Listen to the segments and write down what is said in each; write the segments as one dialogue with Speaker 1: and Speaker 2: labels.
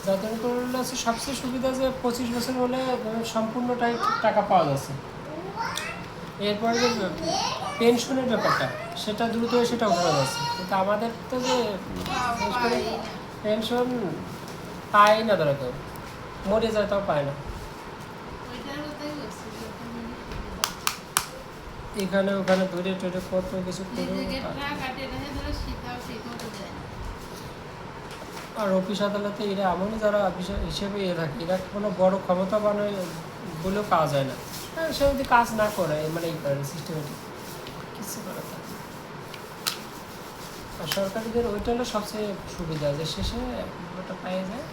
Speaker 1: জাতীয় করলে হচ্ছে সবচেয়ে সুবিধা যে 25 বছর হলে সম্পূর্ণটাই টাকা পাওয়া যাচ্ছে। এরপরে যে পেনশনের ব্যাপারটা সেটা দ্রুত সেটা উঠানো যাচ্ছে, কিন্তু আমাদের তো যে পেনশন পায় না, ধরো কেউ মরে যায় তাও পায় না। এখানে ওখানে ধরে টরে কত কিছু করে। আর অফিস আদালতে এরা এমনই যারা হিসেবে থাকে, এরা কোনো বড় ক্ষমতা বানায় বলেও পাওয়া যায় না। সে যদি কাজ না করে মানে এই করে সিস্টেমেটিক কিছু করা যায়। আর সরকারিদের ওইটা হলো সবচেয়ে সুবিধা, যে শেষে ওটা পেয়ে যায়।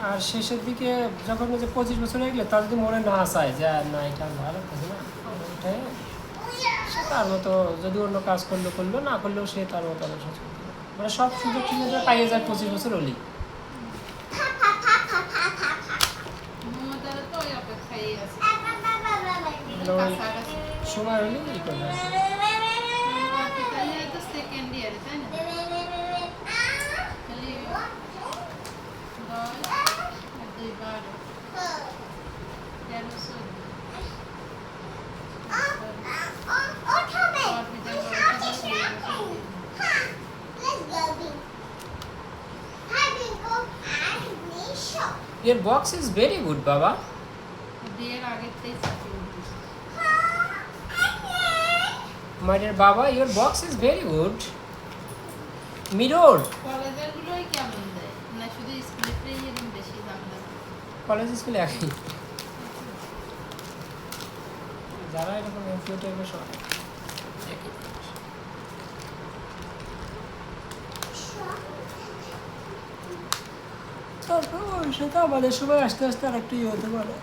Speaker 1: আর শেষের দিকে যখন যে 25 বছর হয়ে গেলে তার যদি মনে না চায় যে না এটা ভালো থাকে না, ওইটাই সে তার মতো যদি অন্য কাজ করলো না করলেও সে তার মতো মানে সব সুযোগ সুবিধা পাইয়ে যায় 25 বছর হলেই। সময় হলেই এই কথা। Your box is very good, Baba. My dear Baba, your box is very good. Mirror. College স্কুলে একই, যারা এরকম এমপিও টাইপের সব একই। তারপর সেটা আমাদের সময় আস্তে আস্তে আর একটু হতে পারে।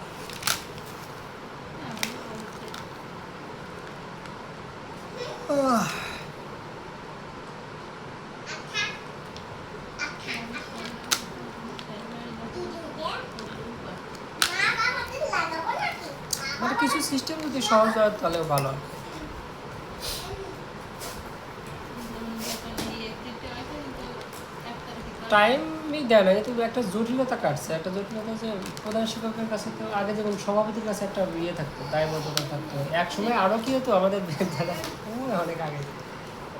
Speaker 1: মানে কিছু সিস্টেম যদি সহজ হয় তাহলে ভালো। টাইমই দেয় না, কিন্তু একটা জটিলতা কাটছে। একটা জটিলতা যে প্রধান শিক্ষকের কাছে তো আগে যেমন সভাপতির কাছে একটা ইয়ে থাকতো, দায়বদ্ধতা থাকতো। এক সময় আরও কী হতো আমাদের বিদ্যালয় অনেক আগে,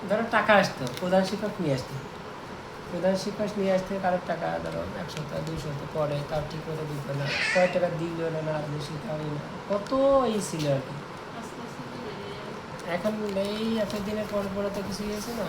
Speaker 1: ধরো টাকা আসতো, প্রধান শিক্ষক নিয়ে আসতো, প্রধান শিক্ষক নিয়ে আসতে কারোর টাকা ধরো 1 সপ্তাহ 2 সপ্তাহ পরে তার ঠিক মতো দিত না, কয় টাকা দিল না বেশি খাওয়াই না, কত এই ছিল আর কি। এখন এই এত দিনের পর পরে তো কিছু গিয়েছে না।